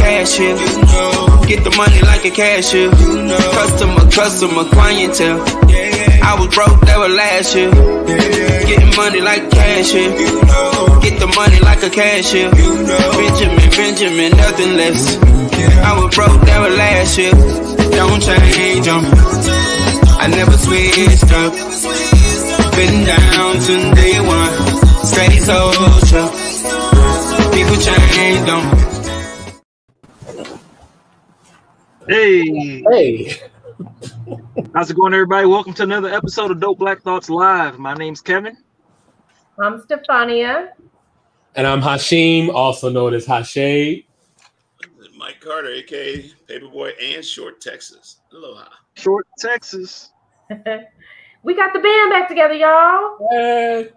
cashier. Get the money like a cashier. Customer, clientele. I was broke, that was last year. Getting money like a cashier. Get the money like a cashier. Benjamin, nothing less. I was broke, that was last year. Don't change them. I never switched up. Been down since day one. Steady social. People change them. Hey. How's it going, everybody? Welcome to another episode of Dope Black Thoughts Live. My name's Kevin. I'm Stefania. And I'm Hashim, also known as Hashay. Mike Carter, a.k.a. Paperboy and Short Texas. Aloha. Short Texas. We got the band back together, y'all. Hey.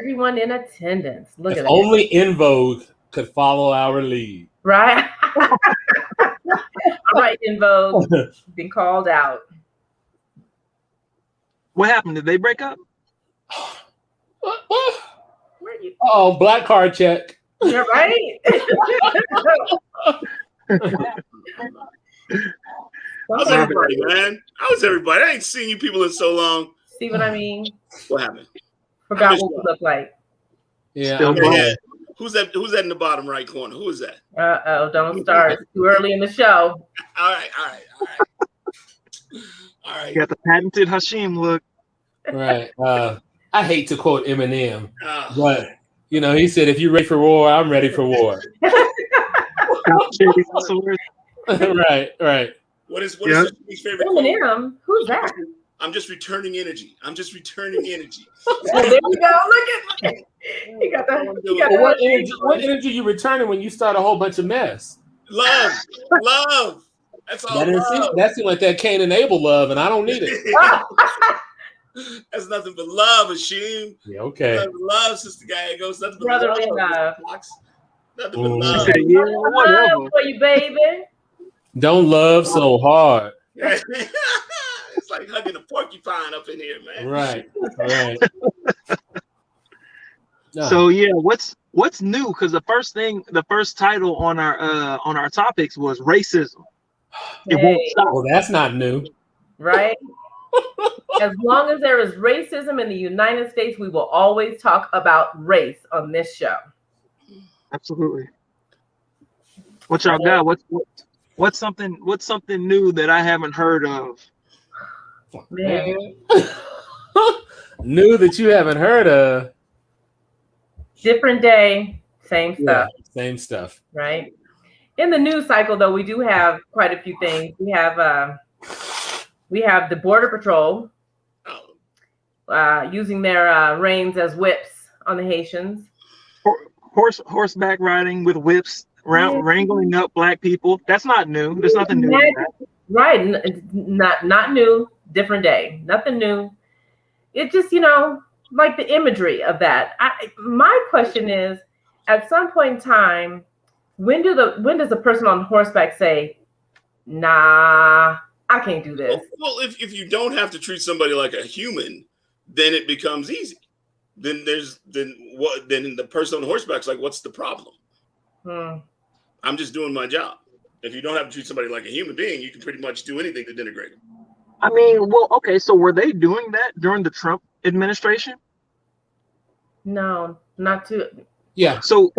Everyone in attendance. Look at that. Only In Vogue could follow our lead. Right? All right, In Vogue. Been called out. What happened? Did they break up? Where are you? Oh, black card check. You're right. How's everybody, man? How's everybody? I ain't seen you people in so long. See what I mean? What happened? Forgot what we look like. Yeah. Yeah. Who's that in the bottom right corner? Who is that? Uh-oh, don't start. It's too early in the show. All right. You got the patented Hashim look. Right. I hate to quote Eminem, but you know, he said, "If you're ready for war, I'm ready for war." Right. What is your favorite Eminem? Who's that? I'm just returning energy. Oh, there you go. Look at you got that. What energy you returning when you start a whole bunch of mess? Love. That's all. That seems like that Cain and Abel love, and I don't need it. That's nothing but love, Hashim. Yeah, okay. Nothing but love, Sister Gagos. Nothing but Brotherly love. Nothing but love. Love for you, baby. Don't love so hard. It's like hugging a porcupine up in here, man. Right. So yeah, what's new? Because the first title on our topics was racism. It won't stop. Well, that's not new, right? As long as there is racism in the United States, we will always talk about race on this show. Absolutely. What y'all got? What's something new that I haven't heard of? Man. New that you haven't heard of. Different day, same stuff. Yeah, same stuff. Right. In the news cycle, though, we do have quite a few things. We have the Border Patrol using their reins as whips on the Haitians. Horseback riding with whips, wrangling up black people. That's not new. There's nothing new. Right. Not new. Different day. Nothing new. It just, like the imagery of that. My question is, at some point in time, when does a person on horseback say, "Nah, I can't do this"? Well, if you don't have to treat somebody like a human, then it becomes easy. Then the person on horseback's like, what's the problem? I'm just doing my job. If you don't have to treat somebody like a human being, you can pretty much do anything to denigrate them. I mean, well, okay, so were they doing that during the Trump administration? No, not to. Yeah. So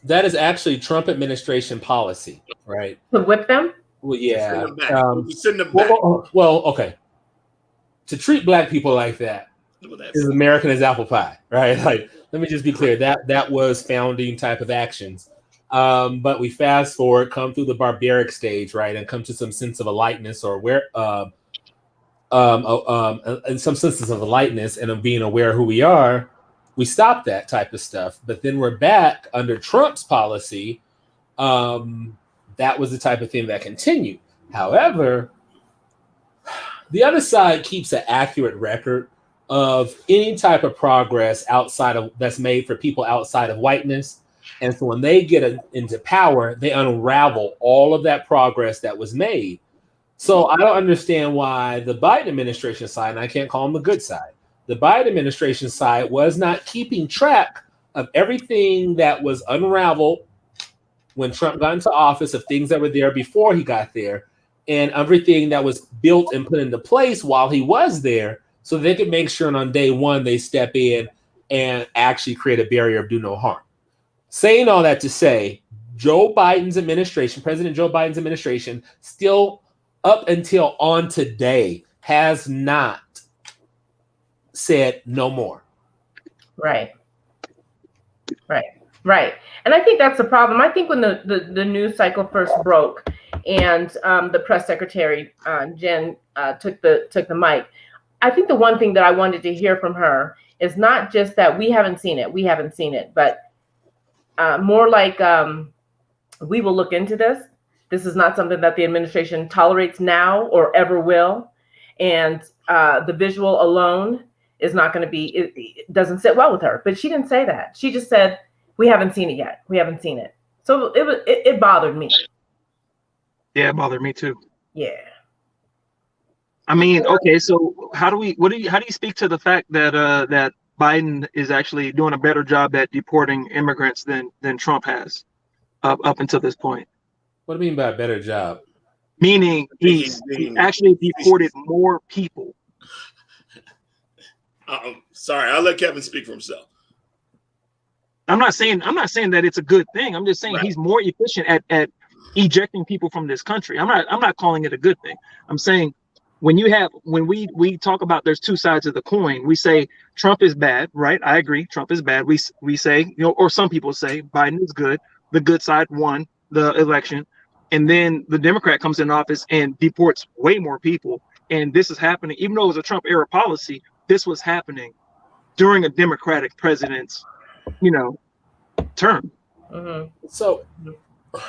that is actually Trump administration policy, right? To whip them? Well, yeah. Send them back. Well, okay. To treat black people like that is American as apple pie, right? Like, let me just be clear. That was founding type of actions. But we fast forward, come through the barbaric stage, right, and come to some sense of a lightness or in some senses of a lightness and of being aware of who we are. We stop that type of stuff, but then we're back under Trump's policy. That was the type of thing that continued. However, the other side keeps an accurate record of any type of progress that's made for people outside of whiteness. And so when they get into power, they unravel all of that progress that was made. So I don't understand why the Biden administration side, and I can't call them the good side, the Biden administration side was not keeping track of everything that was unraveled when Trump got into office, of things that were there before he got there, and everything that was built and put into place while he was there, so they could make sure on day one they step in and actually create a barrier of do no harm. Saying all that to say, Joe Biden's administration, President Joe Biden's administration, still up until on today, has not said no more. Right. And I think that's the problem. I think when the news cycle first broke and the press secretary, Jen, took the mic, I think the one thing that I wanted to hear from her is not just that we haven't seen it, but more like we will look into this. This is not something that the administration tolerates now or ever will. And the visual alone is not going to be, it doesn't sit well with her. But she didn't say that. She just said, we haven't seen it yet. We haven't seen it. So it bothered me. Yeah, it bothered me too. Yeah. I mean, okay, so how do you speak to the fact that that Biden is actually doing a better job at deporting immigrants than Trump has up until this point? What do you mean by a better job? Meaning he actually deported more people. Sorry, I'll let Kevin speak for himself. I'm not saying that it's a good thing. I'm just saying he's more efficient at ejecting people from this country. I'm not calling it a good thing. I'm saying when we talk about there's two sides of the coin, we say Trump is bad, right? I agree, Trump is bad. We say, or some people say Biden is good. The good side won the election, and then the Democrat comes in office and deports way more people. And this is happening, even though it was a Trump era policy. This was happening during a Democratic president's, term. Mm-hmm. So, all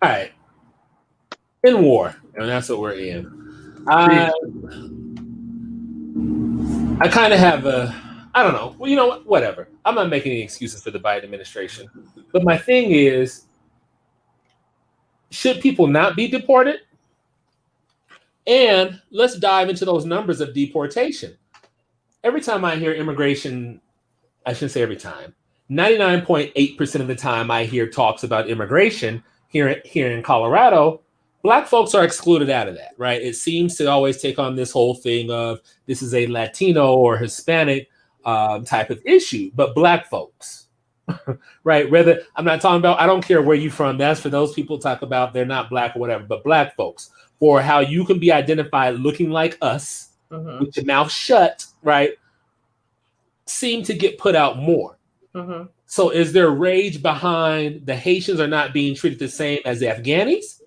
right, in war, and that's what we're in. I kind of have I don't know. Well, you know what? Whatever. I'm not making any excuses for the Biden administration. But my thing is, should people not be deported? And let's dive into those numbers of deportation. Every time I hear immigration, I shouldn't say every time, 99.8% of the time I hear talks about immigration here in Colorado, Black folks are excluded out of that, right? It seems to always take on this whole thing of this is a Latino or Hispanic type of issue, but Black folks, right? Whether I'm not talking about, I don't care where you're from. That's for those people talk about they're not Black or whatever, but Black folks, for how you can be identified looking like us with your mouth shut, right? Seem to get put out more. Mm-hmm. So is there rage behind the Haitians are not being treated the same as the Afghanis?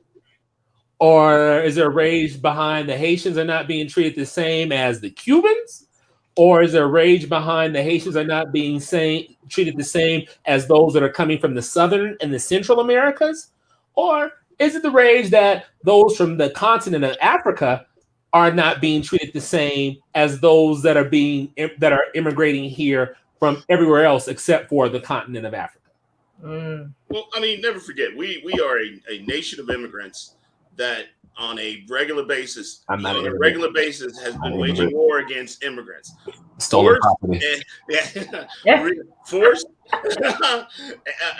Or is there rage behind the Haitians are not being treated the same as the Cubans? Or is there rage behind the Haitians are not being treated the same as those that are coming from the Southern and the Central Americas? Or is it the rage that those from the continent of Africa are not being treated the same as those that are immigrating here from everywhere else except for the continent of Africa? Mm. Well, I mean, never forget, we are a nation of immigrants that on a regular basis, has been waging war against immigrants. Stolen property. Forced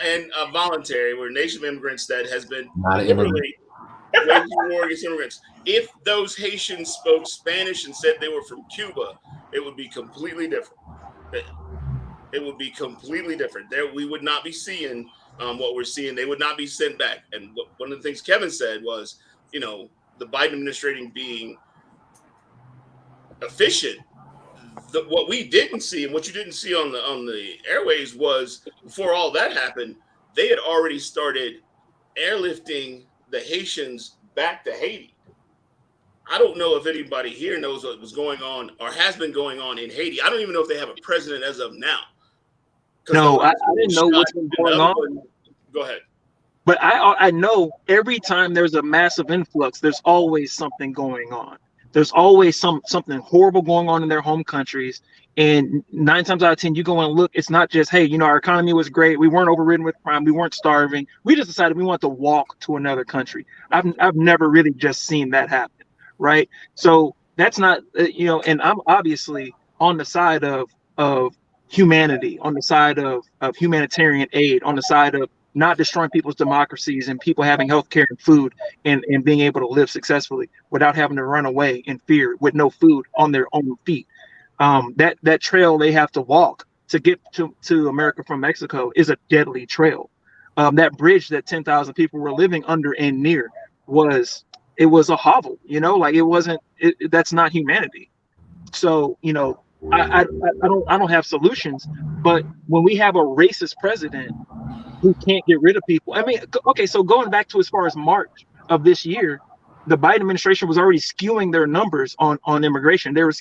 and voluntary. We're a nation of immigrants that has been literally waging war against immigrants. If those Haitians spoke Spanish and said they were from Cuba, it would be completely different. It would be completely different. We would not be seeing what we're seeing. They would not be sent back. And one of the things Kevin said was, the Biden administration being efficient. What we didn't see and what you didn't see on the airways was before all that happened, they had already started airlifting the Haitians back to Haiti. I don't know if anybody here knows what was going on or has been going on in Haiti. I don't even know if they have a president as of now. No, I didn't know what's been going on. Go ahead. But I know every time there's a massive influx, there's always something going on. There's always something horrible going on in their home countries. And 9 times out of 10, you go and look, it's not just, hey, our economy was great. We weren't overridden with crime. We weren't starving. We just decided we want to walk to another country. I've never really just seen that happen. Right. So that's not, and I'm obviously on the side of humanity, on the side of humanitarian aid, on the side of, not destroying people's democracies and people having health care and food and being able to live successfully without having to run away in fear with no food on their own feet. That trail they have to walk to get to America from Mexico is a deadly trail. That bridge that 10,000 people were living under and near was a hovel, like it wasn't, that's not humanity. So, I don't have solutions, but when we have a racist president who can't get rid of people, I mean, okay, so going back to as far as March of this year, the Biden administration was already skewing their numbers on immigration. They were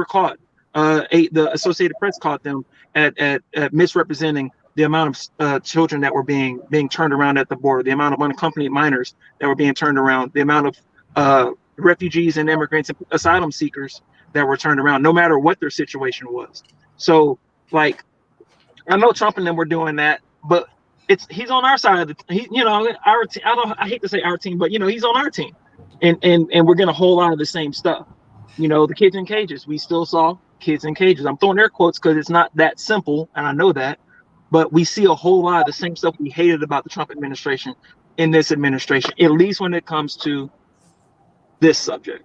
caught. The Associated Press caught them at misrepresenting the amount of children that were being turned around at the border, the amount of unaccompanied minors that were being turned around, the amount of refugees and immigrants and asylum seekers that were turned around, no matter what their situation was. So, like, I know Trump and them were doing that, but he's on our side of our team. I hate to say our team, but he's on our team, and we're gonna hold on to the same stuff. The kids in cages. We still saw kids in cages. I'm throwing air quotes because it's not that simple, and I know that. But we see a whole lot of the same stuff we hated about the Trump administration in this administration, at least when it comes to this subject.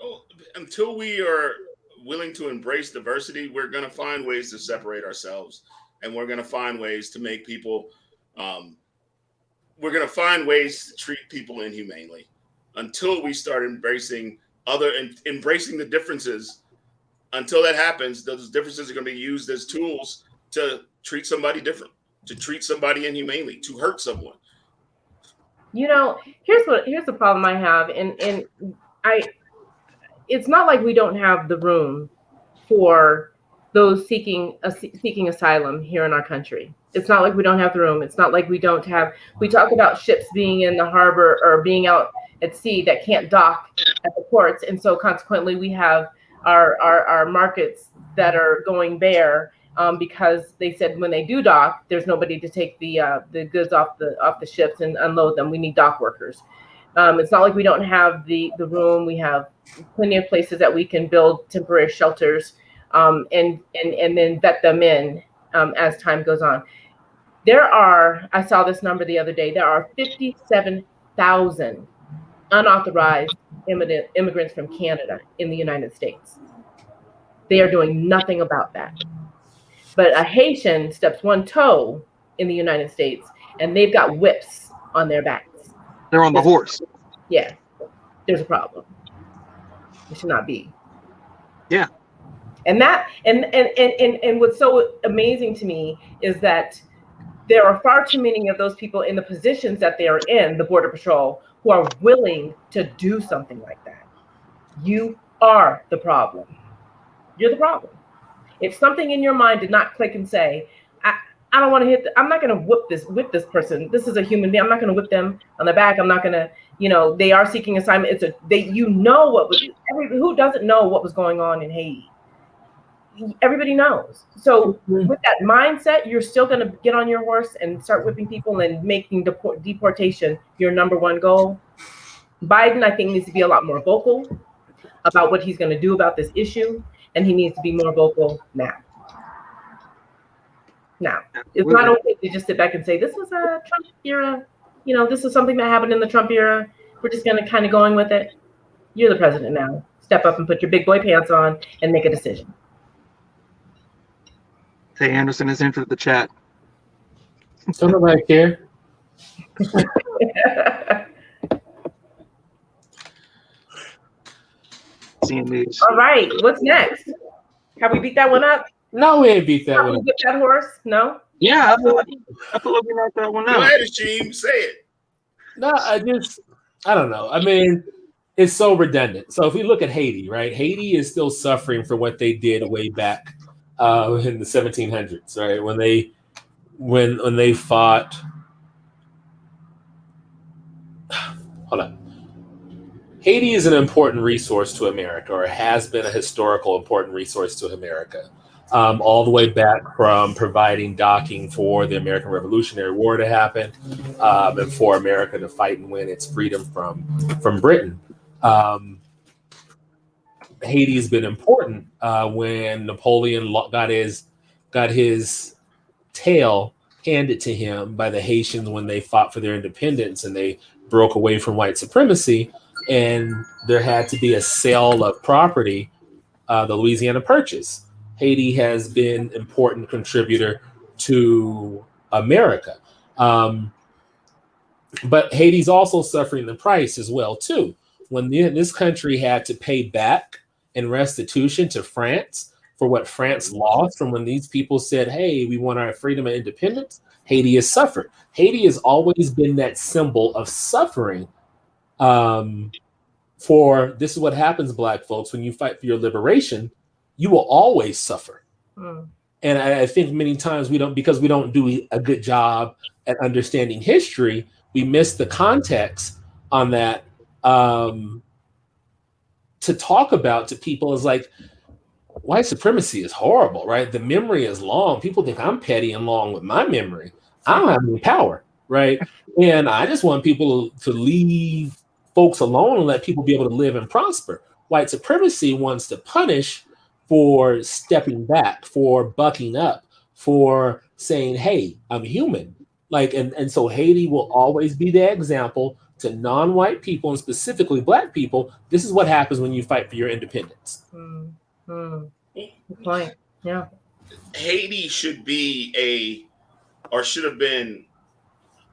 Well, until we are willing to embrace diversity, we're going to find ways to separate ourselves, and we're going to find ways to make people, we're going to find ways to treat people inhumanely until we start embracing the differences. Until that happens, those differences are going to be used as tools to treat somebody different, to treat somebody inhumanely, to hurt someone. Here's the problem I have, and it's not like we don't have the room for those seeking asylum here in our country. It's not like we don't have the room. It's not like we don't have. We talk about ships being in the harbor or being out at sea that can't dock at the ports, and so consequently we have our markets that are going bare. Because they said when they do dock, there's nobody to take the goods off the ships and unload them. We need dock workers. It's not like we don't have the room. We have plenty of places that we can build temporary shelters and then vet them in as time goes on. I saw this number the other day. There are 57,000 unauthorized immigrants from Canada in the United States. They are doing nothing about that. But a Haitian steps one toe in the United States, and they've got whips on their backs. They're on the horse. Yeah, there's a problem. It should not be. Yeah. And what's so amazing to me is that there are far too many of those people in the positions that they are in, the Border Patrol, who are willing to do something like that. You are the problem. You're the problem. If something in your mind did not click and say, I don't want to I'm not going to whip this person. This is a human being. I'm not going to whip them on the back. I'm not going to, they are seeking assignment. Who doesn't know what was going on in Haiti? Everybody knows. So with that mindset, you're still going to get on your horse and start whipping people and making deportation your number one goal. Biden, I think, needs to be a lot more vocal about what he's going to do about this issue. And he needs to be more vocal now. It's not okay to just sit back and say, this was a Trump era. This is something that happened in the Trump era. We're just going to kind of going with it. You're the president now. Step up and put your big boy pants on and make a decision. Hey, Anderson has entered the chat. Don't nobody care. All right, what's next? Have we beat that one up? No, we ain't beat that one. Have we beat that horse? No. Yeah, I feel like we knocked that one out. Go ahead, Ashim, say it. No, I don't know. I mean, it's so redundant. So if we look at Haiti, right? Haiti is still suffering for what they did way back in the 1700s, right? When they fought. Hold on. Haiti is an important resource to America, or has been a historical important resource to America, all the way back from providing docking for the American Revolutionary War to happen, and for America to fight and win its freedom from Britain. Haiti has been important when Napoleon got his tail handed to him by the Haitians when they fought for their independence and they broke away from white supremacy. And there had to be a sale of property, the Louisiana Purchase. Haiti has been an important contributor to America. But Haiti's also suffering the price as well, too. When this country had to pay back in restitution to France for what France lost from when these people said, hey, we want our freedom and independence, Haiti has suffered. Haiti has always been that symbol of suffering. For this is what happens, Black folks, when you fight for your liberation, you will always suffer. And I think many times because we don't do a good job at understanding history, we miss the context on that. To talk about to people is like, white supremacy is horrible, right? The memory is long. People think I'm petty and long with my memory. I don't have any power, right? And I just want people to leave folks alone and let people be able to live and prosper. White supremacy wants to punish for stepping back, for bucking up, for saying, hey, I'm human. Like, and so Haiti will always be the example to non-white people and specifically Black people. This is what happens when you fight for your independence. Good point. Yeah. Haiti should be should have been,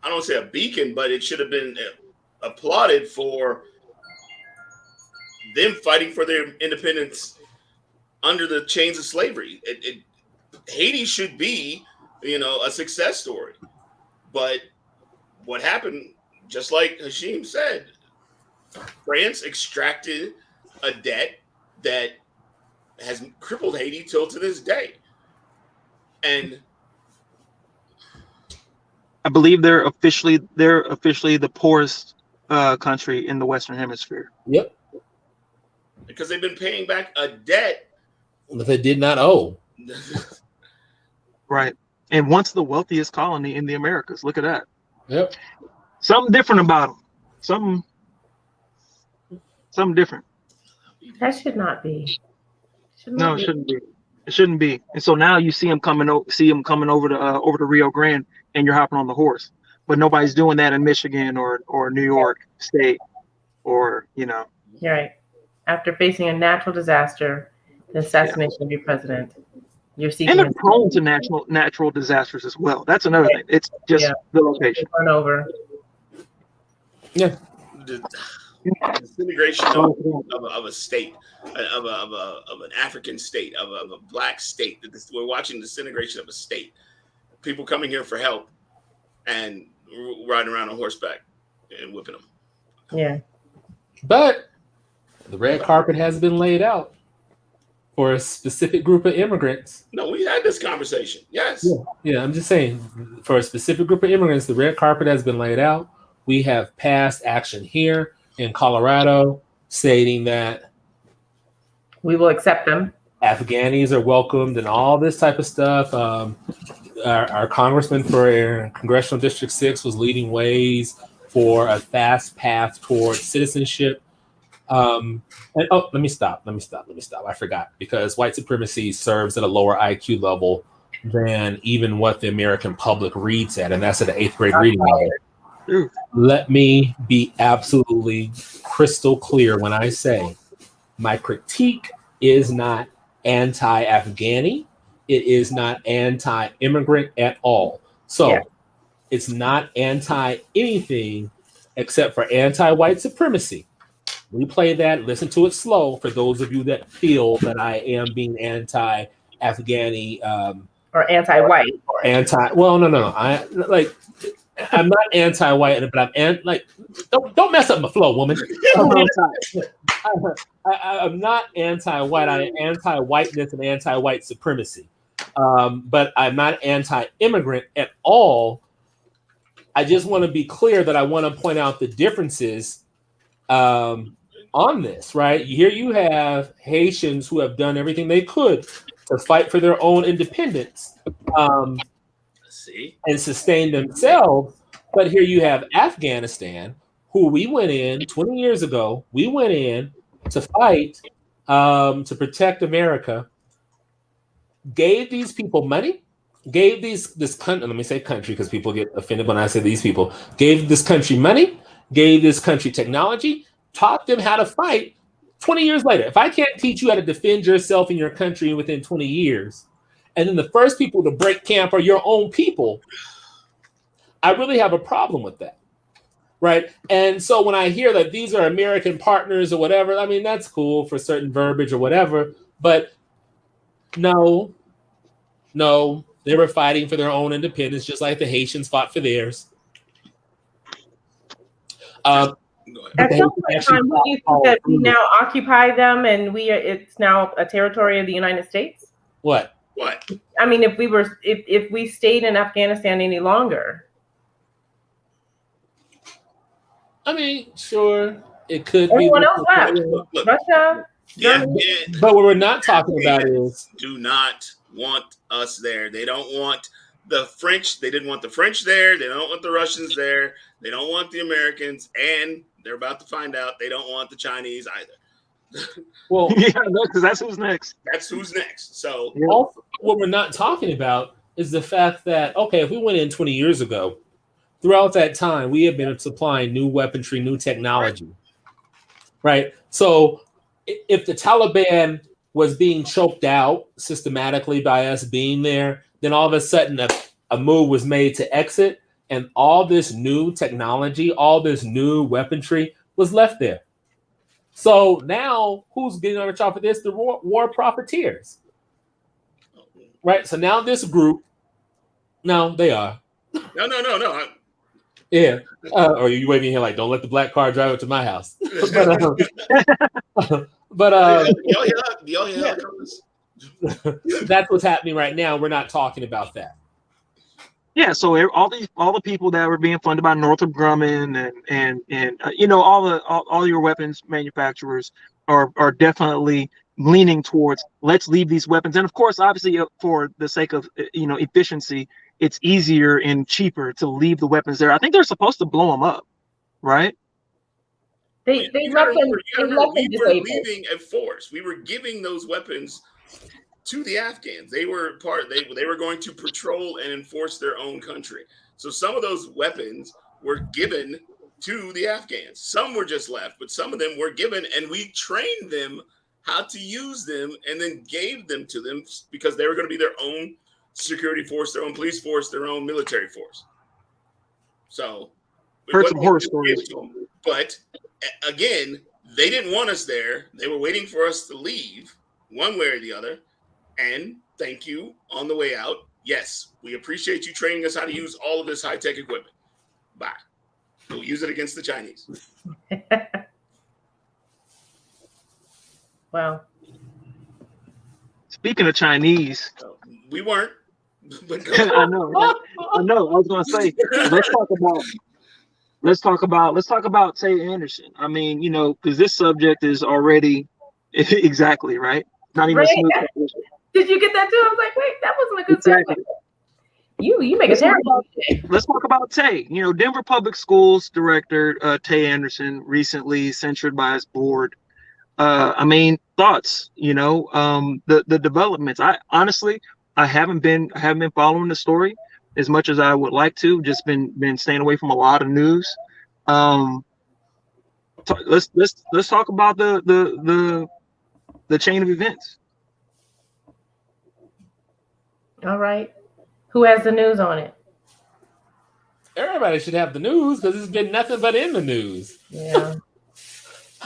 I don't want to say a beacon, but it should have been applauded for them fighting for their independence under the chains of slavery. Haiti should be, a success story. But what happened, just like Hashim said, France extracted a debt that has crippled Haiti till to this day. And I believe they're officially the poorest country in the Western Hemisphere. Yep. Because they've been paying back a debt that they did not owe. Right. And once the wealthiest colony in the Americas. Look at that. Yep. Something different about them. Something different. That should not be. It shouldn't be. It shouldn't be. And so now you see them coming over to Rio Grande, and you're hopping on the horse. But nobody's doing that in Michigan or New York State, or You're right. After facing a natural disaster, the assassination of your president, you're seeking. And they're prone to natural disasters as well. That's another thing. It's just the location. Run over. Yeah. The disintegration of a state, of an African state, of a Black state. We're watching the disintegration of a state. People coming here for help and riding around on horseback and whipping them. Yeah. But the red carpet has been laid out for a specific group of immigrants. No, we had this conversation. Yes. Yeah, I'm just saying, for a specific group of immigrants, the red carpet has been laid out. We have passed action here in Colorado stating that we will accept them. Afghanis are welcomed and all this type of stuff. Our congressman for Congressional District 6 was leading ways for a fast path towards citizenship. And let me stop. I forgot, because white supremacy serves at a lower IQ level than even what the American public reads at, and that's at an 8th grade reading level. Let me be absolutely crystal clear when I say my critique is not anti-Afghani. It is not anti-immigrant at all. So it's not anti-anything except for anti-white supremacy. Replay that, listen to it slow for those of you that feel that I am being anti-Afghani or anti-white. Or no. I'm not anti-white, but don't mess up my flow, woman. I'm not anti-white. I am anti-whiteness and anti-white supremacy. But I'm not anti-immigrant at all. I just want to be clear that I want to point out the differences on this, right? Here you have Haitians who have done everything they could to fight for their own independence. And sustain themselves. But here you have Afghanistan, who we went in 20 years ago. We went in to fight to protect America, gave these people money, gave this country, let me say country because people get offended when I say these people, gave this country money, gave this country technology, taught them how to fight. 20 years later, if I can't teach you how to defend yourself in your country within 20 years, and then the first people to break camp are your own people, I really have a problem with that. Right. And so when I hear that these are American partners or whatever, I mean, that's cool for certain verbiage or whatever. But no, they were fighting for their own independence, just like the Haitians fought for theirs. At some point in time, do you think that we now occupy them and it's now a territory of the United States? What? I mean, if we stayed in Afghanistan any longer. I mean, sure, it could Everyone be. else left. Russia. Yeah, but what we're not talking about is do not want us there. They don't want the French. They didn't want the French there. They don't want the Russians there. They don't want the Americans, and they're about to find out they don't want the Chinese either. Well, yeah, because that's who's next. That's who's next. So also, what we're not talking about is the fact that, okay, if we went in 20 years ago, throughout that time, we have been supplying new weaponry, new technology, right? So if the Taliban was being choked out systematically by us being there, then all of a sudden a move was made to exit, and all this new technology, all this new weaponry was left there. So now who's getting on the top of this? The war profiteers, right? So now this group, no, they are. No. Yeah. Or you waving here like, don't let the black car drive up to my house. but that's what's happening right now. We're not talking about that. Yeah, so all the people that were being funded by Northrop Grumman and you know, all your weapons manufacturers are definitely leaning towards, let's leave these weapons. And of course, obviously, for the sake of, you know, efficiency, it's easier and cheaper to leave the weapons there. I think they're supposed to blow them up, right? They left them. We were leaving a force. We were giving those weapons to the Afghans. They were they were going to patrol and enforce their own country. So some of those weapons were given to the Afghans. Some were just left, but some of them were given, and we trained them how to use them and then gave them to them because they were going to be their own security force, their own police force, their own military force. So heard some horror stories. But again, they didn't want us there. They were waiting for us to leave one way or the other. And thank you on the way out. Yes, we appreciate you training us how to use all of this high-tech equipment. Bye. We'll use it against the Chinese. Wow. Speaking of Chinese, we weren't. But I know. I was going to say, let's talk about Tay Anderson. I mean, you know, because this subject is already exactly right. Not even a smooth transition. Did you get that too? I was like, wait, that wasn't a good segue. You make it terrible. Let's talk about Tay. You know, Denver Public Schools director Tay Anderson recently censured by his board. I mean, thoughts. You know, the developments. I honestly haven't been following the story as much as I would like to. Just been staying away from a lot of news. Let's talk about the chain of events. All right. Who has the news on it? Everybody should have the news because it's been nothing but in the news. Yeah.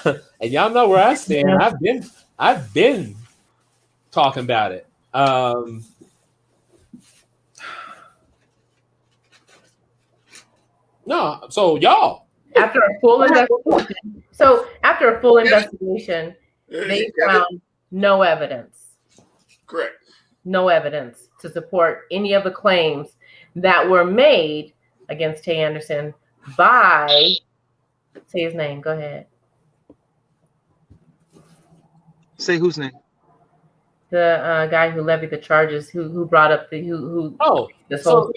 And y'all know where I stand. Yeah. I've been talking about it. No, so y'all. After a full investigation, they found no evidence. Correct. No evidence to support any of the claims that were made against Tay Anderson by, say his name, go ahead. Say whose name? The guy who levied the charges, who brought up the so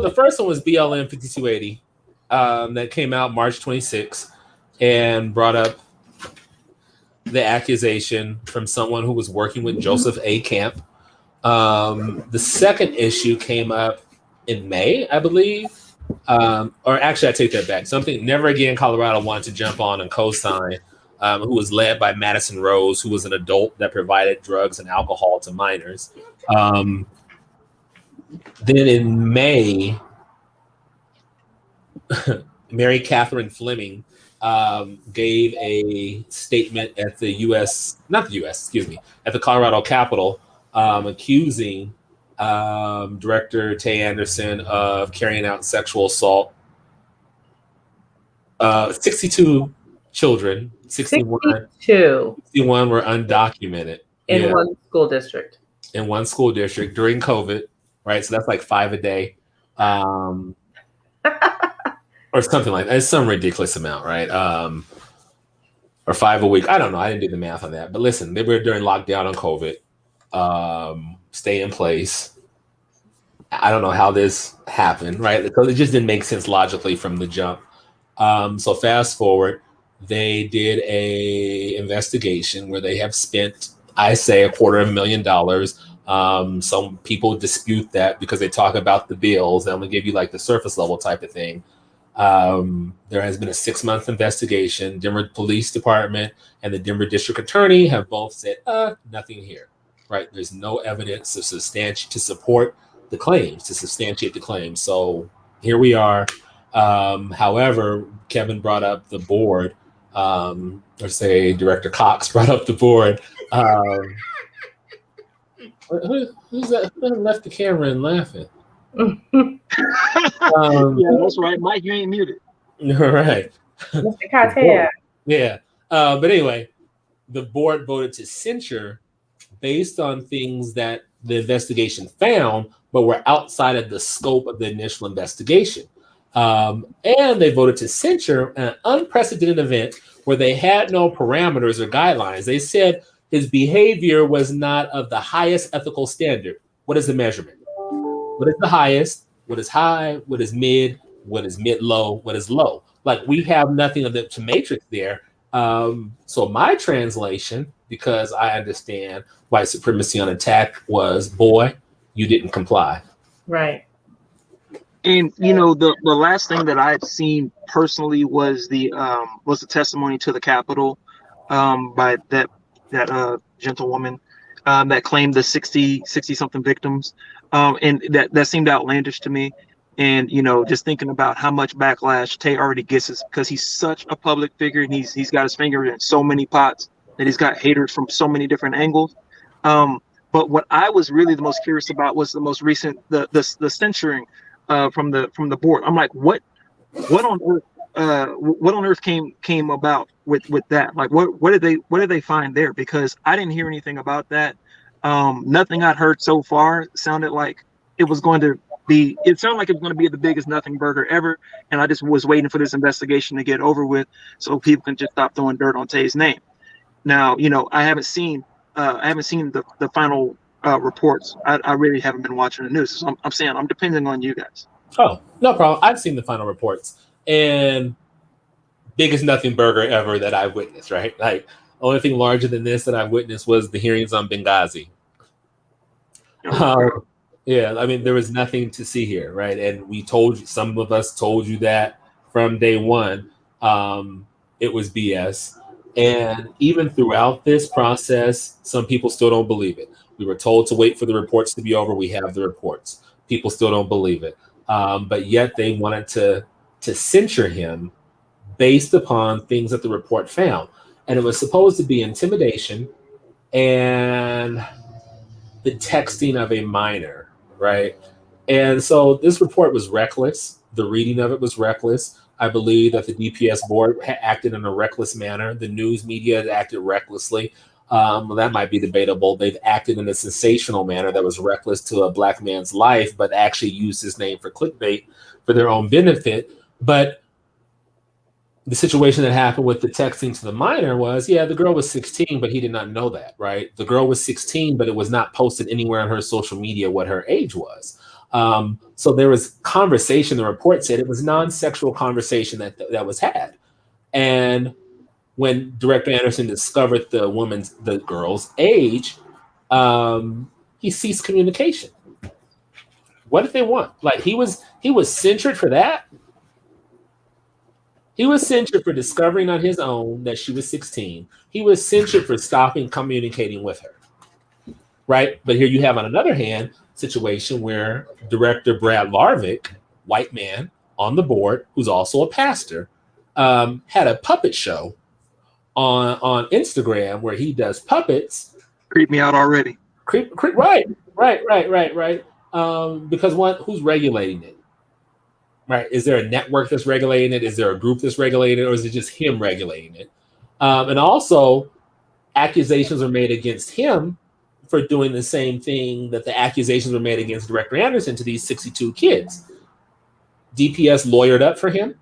the first one was BLM 5280 that came out March 26th and brought up the accusation from someone who was working with Joseph A. Camp, The second issue came up in May, I believe. Or actually, I take that back. Something Never Again Colorado wanted to jump on and co-sign, who was led by Madison Rose, who was an adult that provided drugs and alcohol to minors. Then in May, Mary Catherine Fleming gave a statement at the at the Colorado Capitol, accusing Director Tay Anderson of carrying out sexual assault. 62 children, 61 were undocumented. In one school district. In one school district during COVID, right? So that's like 5 a day. Or something like that. It's some ridiculous amount, right? Or 5 a week. I don't know. I didn't do the math on that. But listen, they were during lockdown on COVID. Stay in place. I don't know how this happened, right? Because it just didn't make sense logically from the jump. So fast forward, they did a investigation where they have spent, I say, $250,000. Some people dispute that because they talk about the bills. I'm gonna give you like the surface level type of thing. There has been a 6-month investigation. Denver Police Department and the Denver District Attorney have both said, nothing here, right? There's no evidence to substantiate the claims. So here we are. However, Kevin brought up the board, or say Director Cox brought up the board. Who's that? Who left the camera and laughing? Yeah, that's right. Mike, you ain't muted. Right. Mr. Carter. Yeah. But anyway, the board voted to censure based on things that the investigation found, but were outside of the scope of the initial investigation. And they voted to censure an unprecedented event where they had no parameters or guidelines. They said his behavior was not of the highest ethical standard. What is the measurement? What is the highest? What is high? What is mid? What is mid-low? What is low? Like, we have nothing of the to matrix there. So my translation, because I understand white supremacy on attack, was, boy, you didn't comply. Right. And the last thing that I've seen personally was the testimony to the Capitol by that gentlewoman that claimed the 60 something victims, and that seemed outlandish to me. And just thinking about how much backlash Tay already gets because he's such a public figure and he's got his finger in so many pots that he's got haters from so many different angles. But what I was really the most curious about was the most recent the censoring from the board. I'm like, what on earth came about with that? Like, what did they find there? Because I didn't hear anything about that. Nothing I'd heard so far sounded like it was going to be. It sounded like it was going to be the biggest nothing burger ever, and I just was waiting for this investigation to get over with so people can just stop throwing dirt on Tay's name. Now, I haven't seen the final reports. I really haven't been watching the news. So I'm saying I'm depending on you guys. Oh, no problem. I've seen the final reports, and biggest nothing burger ever that I've witnessed, right? Like, only thing larger than this that I've witnessed was the hearings on Benghazi. Yeah, I mean, there was nothing to see here, right? And some of us told you that from day one. It was BS. And even throughout this process, some people still don't believe it. We were told to wait for the reports to be over. We have the reports. People still don't believe it. But yet they wanted to censure him based upon things that the report found. And it was supposed to be intimidation and the texting of a minor, right? And so this report was reckless. The reading of it was reckless. I believe that the DPS board acted in a reckless manner. The news media acted recklessly. Well, that might be debatable. They've acted in a sensational manner that was reckless to a Black man's life, but actually used his name for clickbait for their own benefit. But the situation that happened with the texting to the minor was, the girl was 16, but he did not know that, right? The girl was 16, but it was not posted anywhere on her social media what her age was. So there was conversation. The report said it was non-sexual conversation that was had. And when Director Anderson discovered the girl's age, he ceased communication. What did they want? Like he was censured for that. He was censured for discovering on his own that she was 16. He was censured for stopping communicating with her. Right? But here you have, on another hand, situation where director Brad Larvick, white man on the board, who's also a pastor, had a puppet show on Instagram where he does puppets. Creep me out already. Right. Because who's regulating it? Right? Is there a network that's regulating it? Is there a group that's regulating it, or is it just him regulating it? And also, accusations are made against him for doing the same thing that the accusations were made against Director Anderson to these 62 kids. DPS lawyered up for him,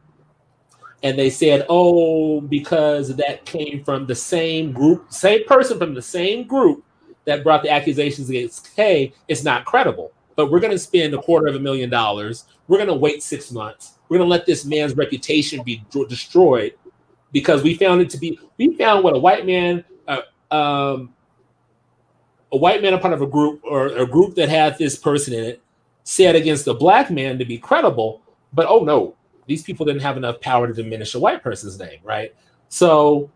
and they said, oh, because that came from the same group, same person from the same group that brought the accusations against Kay, it's not credible. But we're going to spend $250,000. We're going to wait 6 months. We're going to let this man's reputation be destroyed because we found what a white man, a part of a group or a group that had this person in it said against a black man to be credible. But oh no, these people didn't have enough power to diminish a white person's name, right? So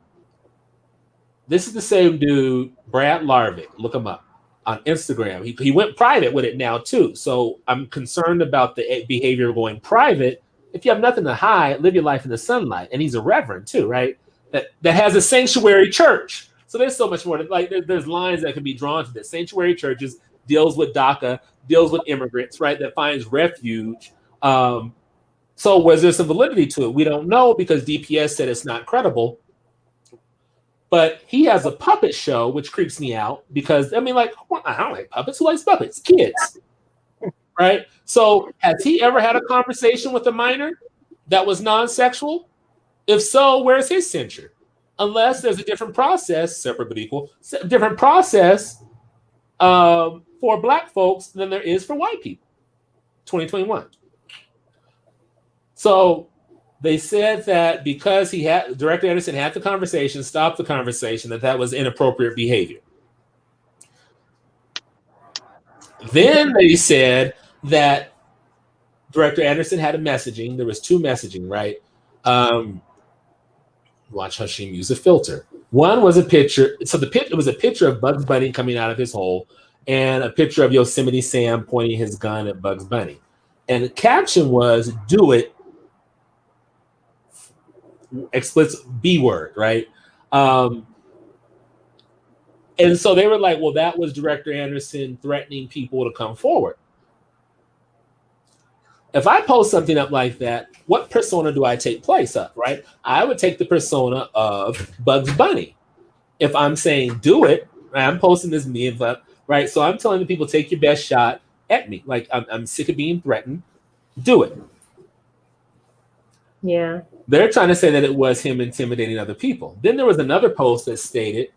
this is the same dude, Brad Larvick. Look him up on Instagram. He went private with it now too. So I'm concerned about the behavior going private. If you have nothing to hide, live your life in the sunlight. And he's a reverend too, right? That has a sanctuary church. So there's so much more. Like there's lines that can be drawn to this. Sanctuary churches deals with DACA, deals with immigrants, right? That finds refuge. So was there some validity to it? We don't know because DPS said it's not credible. But he has a puppet show, which creeps me out because, I mean, like, I don't like puppets. Who likes puppets? Kids, right? So has he ever had a conversation with a minor that was non-sexual? If so, where's his censure? Unless there's a different process, separate but equal, different process for Black folks than there is for white people. 2021. So they said that because Director Anderson had the conversation, stopped the conversation, that was inappropriate behavior. Then they said that Director Anderson had a messaging. There was 2 messaging, right? Watch Hashim use a filter. One was a picture. So it was a picture of Bugs Bunny coming out of his hole and a picture of Yosemite Sam pointing his gun at Bugs Bunny. And the caption was, "Do it." Explicit B word, right? And so they were like, well, that was Director Anderson threatening people to come forward. If I post something up like that, what persona do I take place of, right? I would take the persona of Bugs Bunny. If I'm saying do it, right, I'm posting this meme up, right? So I'm telling the people, take your best shot at me. Like I'm sick of being threatened. Do it. Yeah. They're trying to say that it was him intimidating other people. Then there was another post that stated,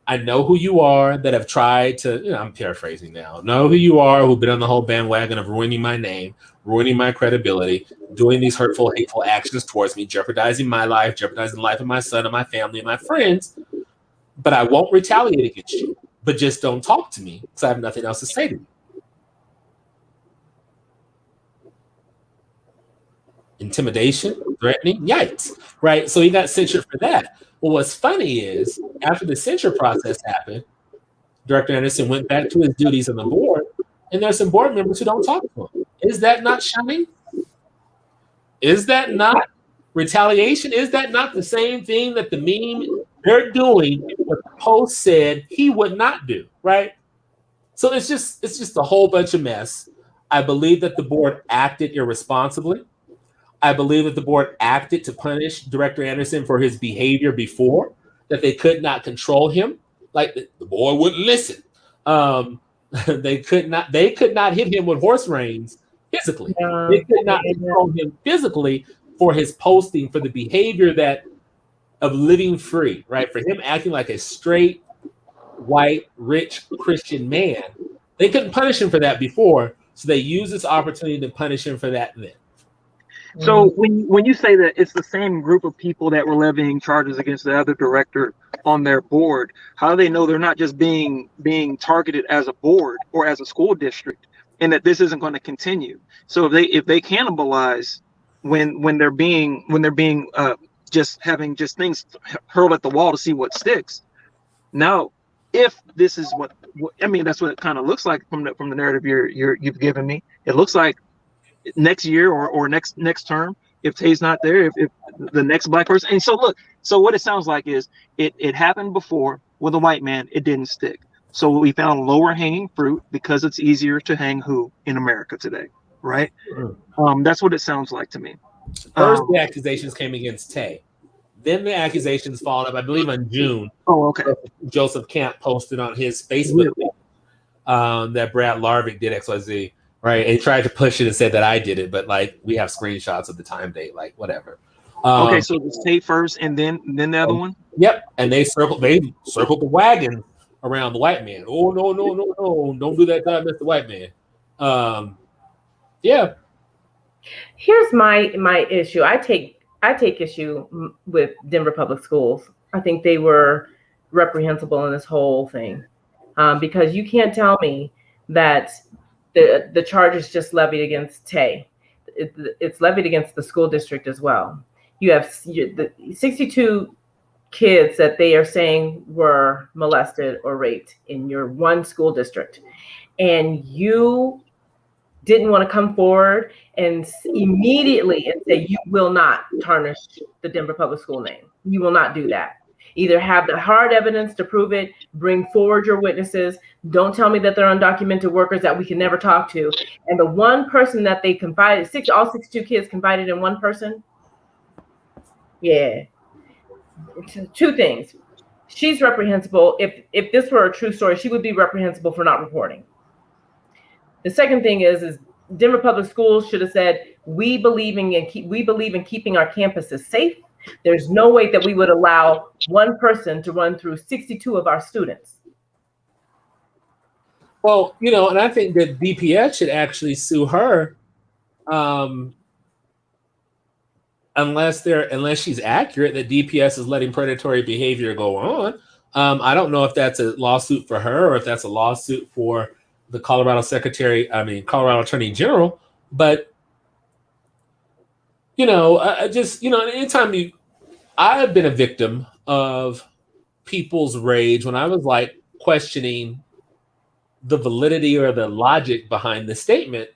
I know who you are that have tried to, I'm paraphrasing now, know who you are, who've been on the whole bandwagon of ruining my name, ruining my credibility, doing these hurtful, hateful actions towards me, jeopardizing my life, jeopardizing the life of my son and my family and my friends. But I won't retaliate against you. But just don't talk to me because I have nothing else to say to you. Intimidation, threatening, yikes, right? So he got censured for that. Well, what's funny is after the censure process happened, Director Anderson went back to his duties on the board, and there's some board members who don't talk to him. Is that not shunning? Is that not retaliation? Is that not the same thing that the meme they're doing what the post said he would not do, right? So it's just a whole bunch of mess. I believe that the board acted irresponsibly. I believe that the board acted to punish Director Anderson for his behavior before, that they could not control him. Like the board wouldn't listen. They could not hit him with horse reins physically. They could not control him physically for his posting, for the behavior of living free, right? For him acting like a straight, white, rich Christian man. They couldn't punish him for that before, so they used this opportunity to punish him for that then. So when you say that it's the same group of people that were levying charges against the other director on their board, how do they know they're not just being targeted as a board or as a school district, and that this isn't going to continue? So if they cannibalize when they're being just having just things hurled at the wall to see what sticks. Now, if this is what I mean, that's what it kind of looks like from the narrative you've given me. It looks like next year or next term, if Tay's not there, if the next black person. And so look, so what it sounds like is it happened before with a white man, it didn't stick. So we found lower hanging fruit because it's easier to hang who in America today, right? That's what it sounds like to me. First, the accusations came against Tay. Then the accusations followed up, I believe, in June. Oh, okay. Joseph Camp posted on his Facebook that Brad Larvick did XYZ. Right, and he tried to push it and said that I did it, but like we have screenshots of the time date, like whatever. Okay, so it's Tate first, and then the other one. Yep, and they circled the wagon around the white man. Oh no, don't do that to Mr. White Man. Yeah. Here's my issue. I take issue with Denver Public Schools. I think they were reprehensible in this whole thing, because you can't tell me that the charge is just levied against Tay. It's levied against the school district as well. You have the 62 kids that they are saying were molested or raped in your one school district, and you didn't want to come forward and immediately and say you will not tarnish the Denver Public School name. You will not do that. Either have the hard evidence to prove it, bring forward your witnesses. Don't tell me that they're undocumented workers that we can never talk to. And the one person that they confided, all 62 kids confided in one person. Yeah. Two things. She's reprehensible. If this were a true story, she would be reprehensible for not reporting. The second thing is Denver Public Schools should have said, we believe in keeping our campuses safe. There's no way that we would allow one person to run through 62 of our students. Well, and I think that DPS should actually sue her, unless she's accurate that DPS is letting predatory behavior go on. I don't know if that's a lawsuit for her or if that's a lawsuit for the Colorado Attorney General, but anytime I have been a victim of people's rage when I was like questioning the validity or the logic behind the statement.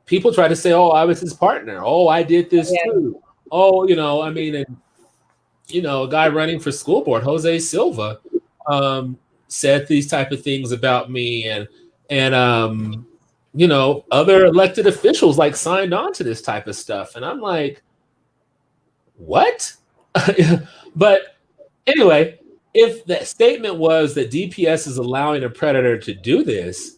People try to say, "Oh, I was his partner. Oh, I did this too." Oh, a guy running for school board, Jose Silva, said these type of things about me, and other elected officials like signed on to this type of stuff. And I'm like, what? But anyway, if the statement was that DPS is allowing a predator to do this,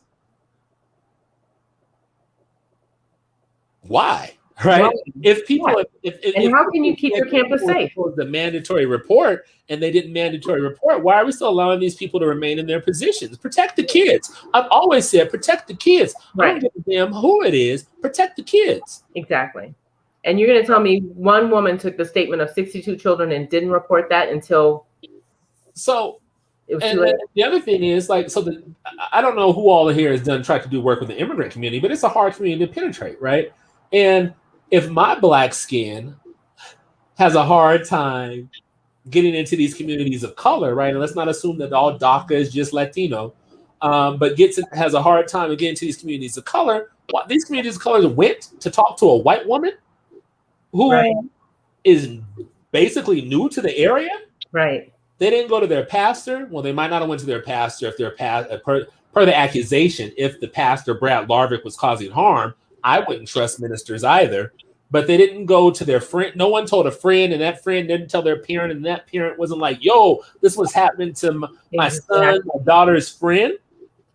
why? Right? Well, if people, if how can you keep your campus safe? The mandatory report, and they didn't mandatory report. Why are we still allowing these people to remain in their positions? Protect the kids. I've always said, protect the kids. Right. I don't give a damn who it is. Protect the kids. Exactly. And you're going to tell me one woman took the statement of 62 children and didn't report that until. So. It was too late. The other thing is I don't know who all here has tried to do work with the immigrant community, but it's a hard community to penetrate, right? And if my black skin has a hard time getting into these communities of color, right? And let's not assume that all DACA is just Latino, but has a hard time getting into these communities of color. These communities of color went to talk to a white woman who is basically new to the area. Right. They didn't go to their pastor. Well, they might not have went to their pastor if per the accusation, if the pastor, Brad Larvick, was causing harm. I wouldn't trust ministers either. But they didn't go to their friend. No one told a friend, and that friend didn't tell their parent, and that parent wasn't like, yo, this was happening to my son, my daughter's friend.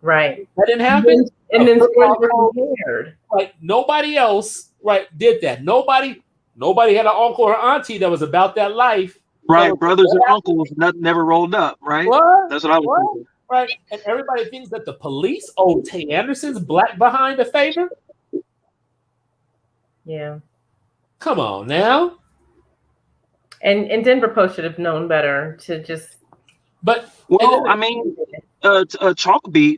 Right. That didn't happen. And then compared. Like nobody else, did that. Nobody had an uncle or auntie that was about that life. Right, brothers and uncles never rolled up, right? What? That's what I was thinking. Right, and everybody thinks that the police owe Tay Anderson's black behind a favor. Yeah. Come on now. And Denver Post should have known better to just. But well, I mean, Chalkbeat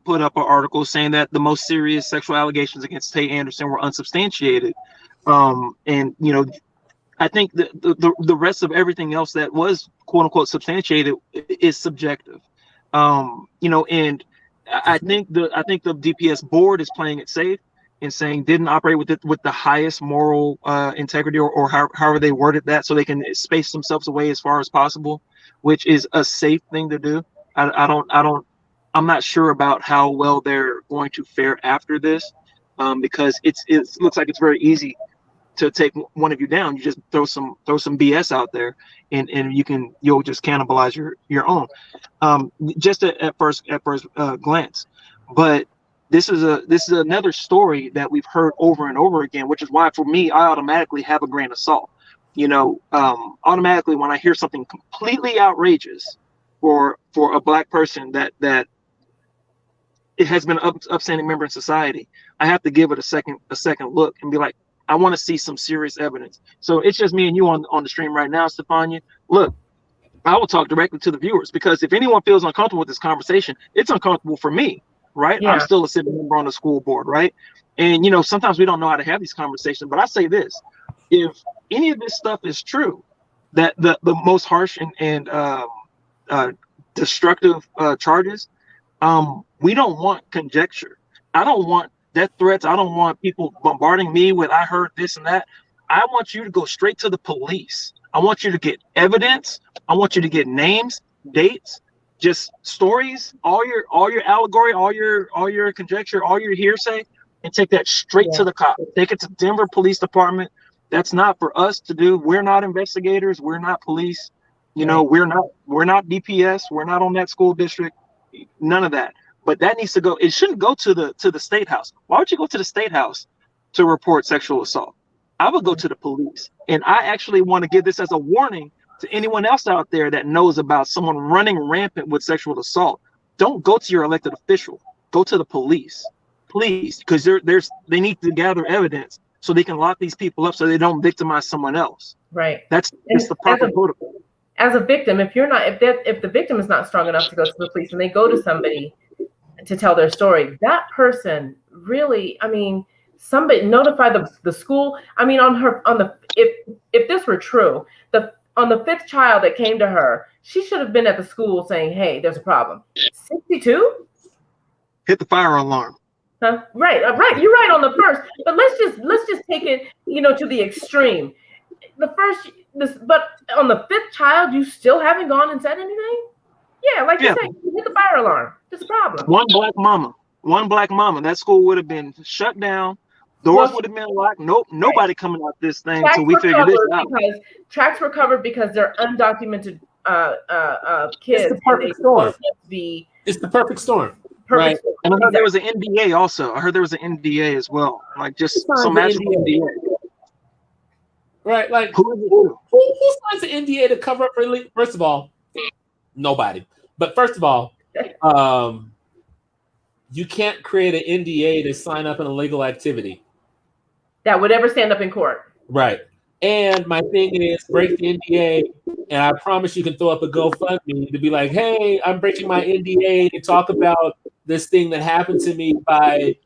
put up an article saying that the most serious sexual allegations against Tay Anderson were unsubstantiated, and you know, I think the rest of everything else that was quote unquote substantiated is subjective, you know, and I think the DPS board is playing it safe and saying didn't operate with the highest moral integrity or however they worded that, so they can space themselves away as far as possible, which is a safe thing to do. I'm not sure about how well they're going to fare after this, because it looks like it's very easy to take one of you down. You just throw some BS out there, and you'll just cannibalize your own, just at first glance. But this is another story that we've heard over and over again, which is why for me I automatically have a grain of salt. You know, automatically when I hear something completely outrageous for a Black person that it has been an upstanding member in society, I have to give it a second look and be like, I want to see some serious evidence. So it's just me and you on the stream right now, Stefania. Look, I will talk directly to the viewers, because if anyone feels uncomfortable with this conversation, it's uncomfortable for me, right? Yeah. I'm still a sitting member on the school board, right? And you know, sometimes we don't know how to have these conversations. But I say this: if any of this stuff is true, that the most harsh and destructive charges, we don't want conjecture. I don't want death threats. I don't want people bombarding me with I heard this and that. I want you to go straight to the police. I want you to get evidence. I want you to get names, dates, just stories, all your allegory, all your conjecture, all your hearsay, and take that straight to the cops. Take it to Denver Police Department. That's not for us to do. We're not investigators. We're not police. You know, we're not DPS. We're not on that school district. None of that. But that needs to go. It shouldn't go to the state house. Why would you go to the state house to report sexual assault? I would go to the police. And I actually want to give this as a warning to anyone else out there that knows about someone running rampant with sexual assault. Don't go to your elected official. Go to the police, please, because they need to gather evidence so they can lock these people up so they don't victimize someone else. Right. That's the proper protocol. As a victim, if the victim is not strong enough to go to the police and they go to somebody to tell their story, that person really, I mean, somebody notify the school. I mean, if this were true, on the fifth child that came to her, she should have been at the school saying, hey, there's a problem. 62? Hit the fire alarm. Huh? Right. You're right on the first, but let's just take it, to the extreme. But on the fifth child, you still haven't gone and said anything? Yeah, like you said, hit the fire alarm. There's a problem. One black mama. That school would have been shut down. Doors would have been locked. Nope, nobody coming out this thing until we figure this out. Because tracks were covered because they're undocumented kids. It's the perfect storm. It's the perfect storm. Right. And I heard there was an NDA also. I heard there was an NDA as well. Like just some magical NDA. Right. Like who signs an NDA to cover up for first of all, nobody. But first of all, you can't create an NDA to sign up an illegal activity that would ever stand up in court. Right. And my thing is break the NDA, and I promise you can throw up a GoFundMe to be like, hey, I'm breaking my NDA to talk about this thing that happened to me by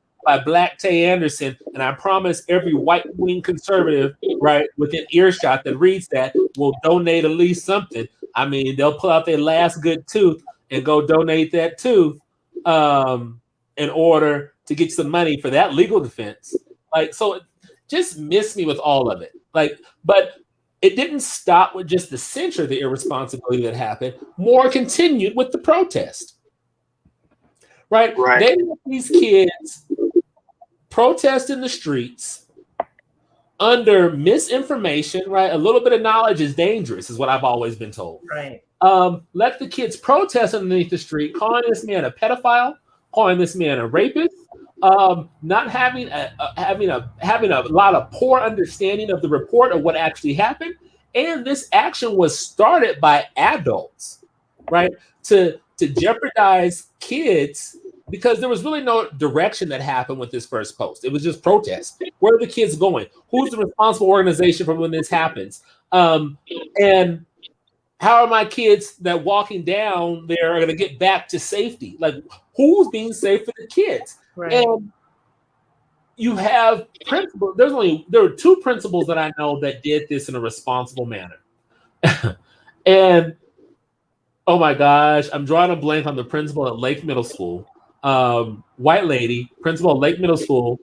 Black Tay Anderson. And I promise every white wing conservative, right, within earshot that reads that will donate at least something. I mean, they'll pull out their last good tooth and go donate that tooth in order to get some money for that legal defense. Like, so just miss me with all of it. Like, but it didn't stop with just the censure, the irresponsibility that happened. More continued with the protest. Right? They let these kids protest in the streets under misinformation, right? A little bit of knowledge is dangerous, is what I've always been told. Right. Let the kids protest underneath the street, calling this man a pedophile, calling this man a rapist, not having a lot of poor understanding of the report of what actually happened. And this action was started by adults, right? To jeopardize kids because there was really no direction that happened with this first post. It was just protest. Where are the kids going? Who's the responsible organization for when this happens? And how are my kids that walking down there are going to get back to safety? Like, who's being safe for the kids? Right. And you have principals. There were two principals that I know that did this in a responsible manner. And oh my gosh, I'm drawing a blank on the principal at Lake Middle School. White lady, principal at Lake Middle School,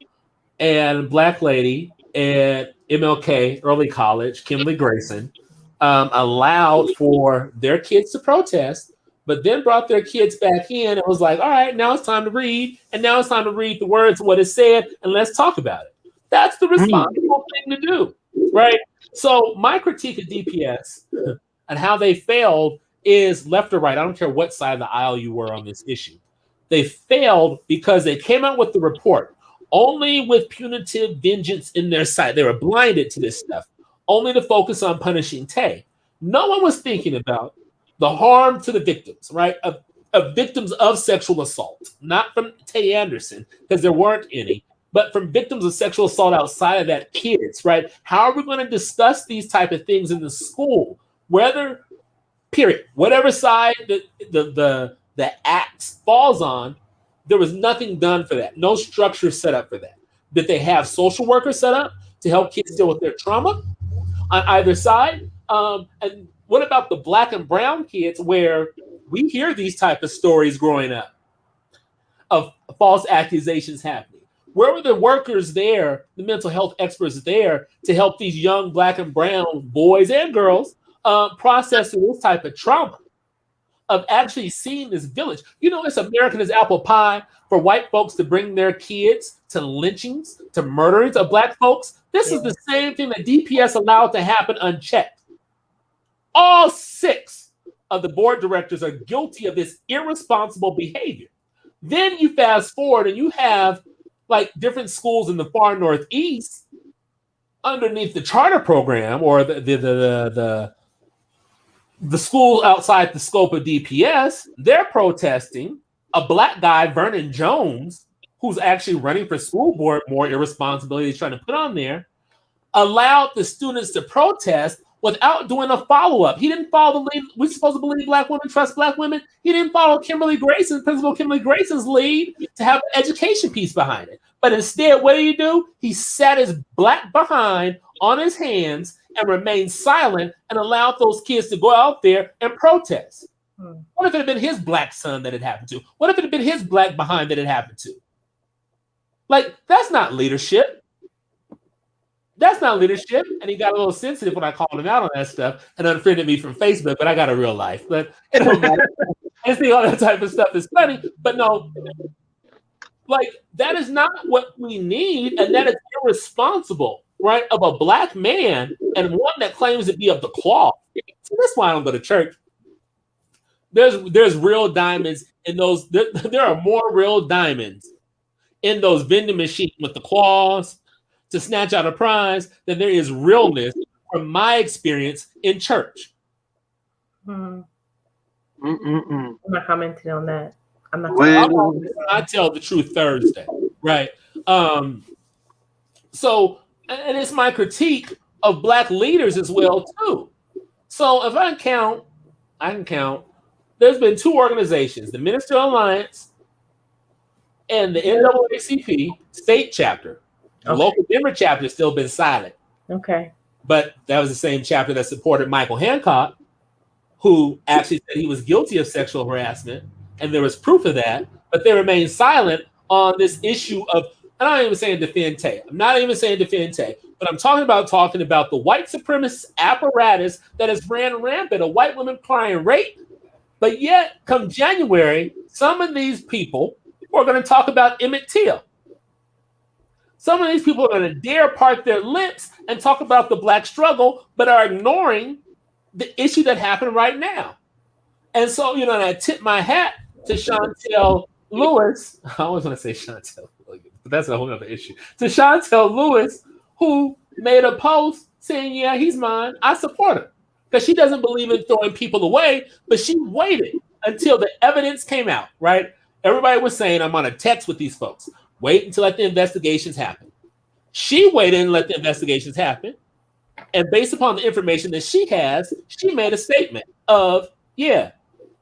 and black lady at MLK Early College, Kimberly Grayson, allowed for their kids to protest, but then brought their kids back in and was like, all right, now it's time to read, and now it's time to read the words of what it said, and let's talk about it. That's the responsible thing to do, right? So my critique of DPS and how they failed is left or right. I don't care what side of the aisle you were on this issue. They failed because they came out with the report only with punitive vengeance in their sight. They were blinded to this stuff, only to focus on punishing Tay. No one was thinking about the harm to the victims, right? Of victims of sexual assault, not from Tay Anderson, because there weren't any, but from victims of sexual assault outside of that, kids, right? How are we going to discuss these type of things in the school? Whether, period, whatever side the axe falls on, there was nothing done for that. No structure set up for that. Did they have social workers set up to help kids deal with their trauma on either side? And what about the black and brown kids where we hear these type of stories growing up of false accusations happening? Where were the workers there, the mental health experts there to help these young black and brown boys and girls process this type of trauma of actually seeing this village? You know, it's American as apple pie for white folks to bring their kids to lynchings, to murderings of black folks. This is the same thing that DPS allowed to happen unchecked. All 6 of the board directors are guilty of this irresponsible behavior. Then you fast forward and you have like different schools in the far Northeast underneath the charter program or the school outside the scope of DPS. They're protesting. A black guy, Vernon Jones, who's actually running for school board, more irresponsibility he's trying to put on there, allowed the students to protest without doing a follow-up. He didn't follow the lead. We're supposed to believe black women trust black women. He didn't follow Principal Kimberly Grayson's lead to have an education piece behind it. But instead, what do? He sat his black behind on his hands and remained silent and allowed those kids to go out there and protest. What if it had been his black son that it happened to? What if it had been his black behind that it happened to? Like, that's not leadership. That's not leadership. And he got a little sensitive when I called him out on that stuff and unfriended me from Facebook, but I got a real life. But it don't matter. I think all that type of stuff is funny. But no, like, that is not what we need. And that is irresponsible, right? Of a black man and one that claims to be of the cloth. So that's why I don't go to church. There's real diamonds in those. There are more real diamonds in those vending machines with the claws to snatch out a prize than there is realness from my experience in church. I'm not commenting on that. I'm not. I tell the truth Thursday, right? So, and it's my critique of black leaders as well too. So if I can count. There's been 2 organizations, the Ministerial Alliance and the NAACP state chapter. The local Denver chapter has still been silent. Okay. But that was the same chapter that supported Michael Hancock, who actually said he was guilty of sexual harassment, and there was proof of that, but they remained silent on this issue of, I'm not even saying defend Tay. I'm not even saying defend Tay, but I'm talking about the white supremacist apparatus that has ran rampant of white women crying rape. But yet, come January, some of these people are going to talk about Emmett Till. Some of these people are going to dare part their lips and talk about the black struggle, but are ignoring the issue that happened right now. And so, and I tip my hat to Chantel Lewis. I always want to say Chantel, but that's a whole other issue. To Chantel Lewis, who made a post saying, yeah, he's mine. I support him. Because she doesn't believe in throwing people away, but she waited until the evidence came out, right? Everybody was saying, I'm on a text with these folks. Wait until let the investigations happen. She waited and let the investigations happen. And based upon the information that she has, she made a statement of, yeah,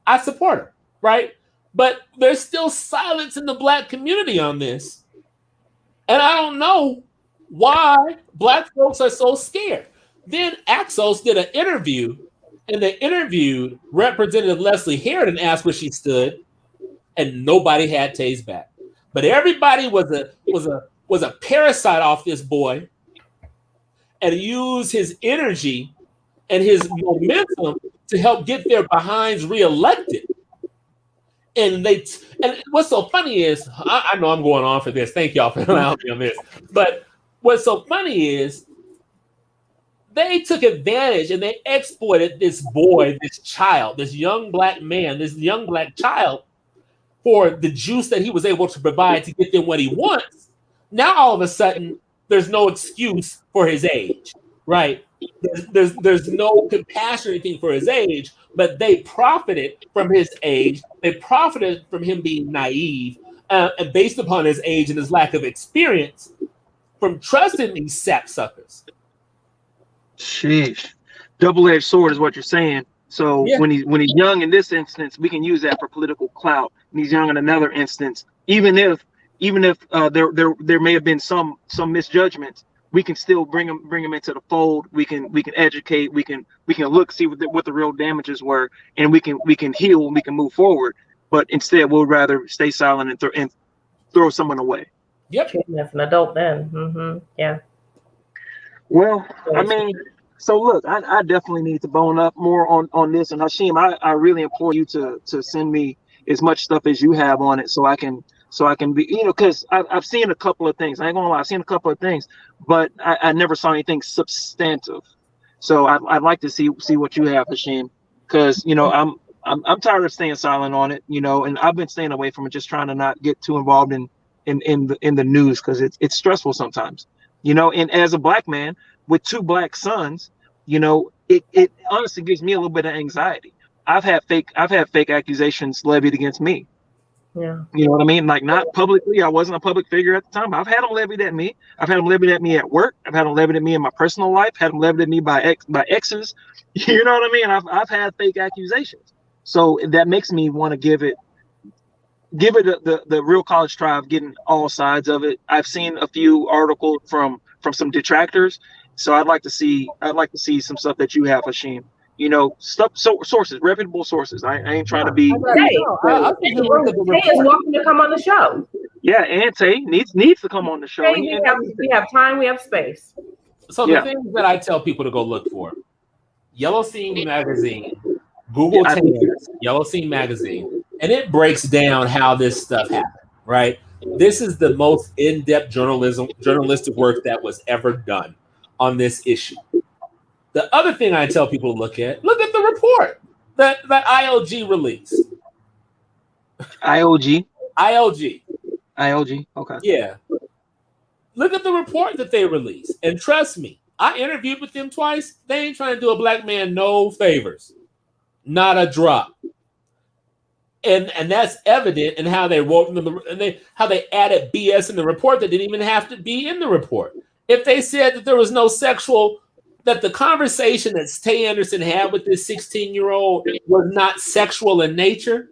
I support her, right? But there's still silence in the Black community on this. And I don't know why Black folks are so scared. Then Axos did an interview, and they interviewed Representative Leslie Herod and asked where she stood, and nobody had Tay's back. But everybody was a parasite off this boy and used his energy and his momentum to help get their behinds reelected. And what's so funny is, I know I'm going on for this. Thank y'all for allowing me on this. But what's so funny is they took advantage and they exploited this boy, this child, this young Black man, this young Black child for the juice that he was able to provide to get them what he wants. Now, all of a sudden, there's no excuse for his age, right? There's no compassion or anything for his age, but they profited from his age. They profited from him being naive, and based upon his age and his lack of experience, from trusting these sapsuckers. Sheesh. Double-edged sword is what you're saying. So Yeah. when he's young in this instance, we can use that for political clout. When he's young in another instance, even if there may have been some misjudgments, we can still bring him into the fold. We can educate. We can look, see what the real damages were, and we can heal and we can move forward. But instead, we'll rather stay silent and throw someone away. Yep. As an adult, then, yeah. Well, I mean, so look, I definitely need to bone up more on this. And Hashim, I really implore you to send me as much stuff as you have on it, so I can be, because I've seen a couple of things. I ain't gonna lie, I've seen a couple of things, but I never saw anything substantive. So I'd like to see what you have, Hashim, because I'm tired of staying silent on it, and I've been staying away from it, just trying to not get too involved in the news, because it's stressful sometimes, and as a Black man with 2 Black sons, it honestly gives me a little bit of anxiety. I've had fake accusations levied against me. Yeah. You know what I mean? Like, not publicly. I wasn't a public figure at the time. I've had them levied at me. I've had them levied at me at work. I've had them levied at me in my personal life. Had them levied at me by exes. You know what I mean? I've had fake accusations. So that makes me want to give it the real college try of getting all sides of it. I've seen a few articles from some detractors. So I'd like to see some stuff that you have, Hashim. Sources, reputable sources. I ain't trying to be. Tay is welcome to come on the show. Yeah, and Tay needs to come on the show. Tay, we have time, we have space. So the things that I tell people to go look for: Yellow Scene magazine, Google Taylor's Yellow Scene magazine, and it breaks down how this stuff happened. Right, this is the most in-depth journalistic work that was ever done on this issue. The other thing I tell people to look at the report that ILG released. ILG. Okay. Yeah. Look at the report that they released. And trust me, I interviewed with them twice. They ain't trying to do a Black man no favors. Not a drop. And that's evident in how they wrote how they added BS in the report that didn't even have to be in the report. If they said that there was no that the conversation that Tay Anderson had with this 16-year-old was not sexual in nature,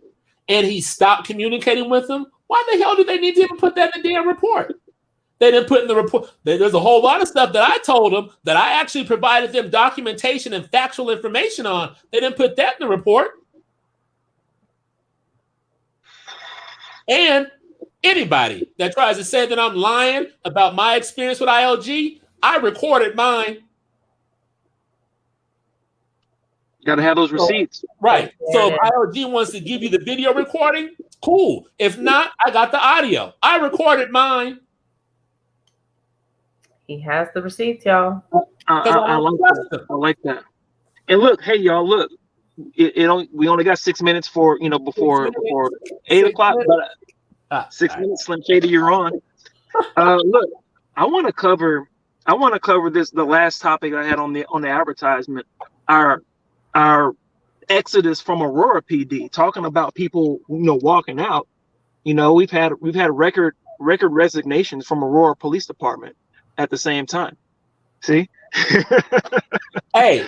and he stopped communicating with him, why the hell do they need to even put that in the damn report? They didn't put in the report. There's a whole lot of stuff that I told them that I actually provided them documentation and factual information on. They didn't put that in the report. And anybody that tries to say that I'm lying about my experience with ILG, I recorded mine. Got to have those receipts. Right. So if ILG wants to give you the video recording, cool. If not, I got the audio. I recorded mine. He has the receipts, y'all. I like that. And look, hey, y'all, look. We only got 6 minutes for before 8 o'clock. But 6 minutes, Slim Shady, you're on. Look, I want to cover this. The last topic I had on the advertisement. Our exodus from Aurora PD, talking about people walking out. You know, we've had record resignations from Aurora Police Department at the same time. See? Hey,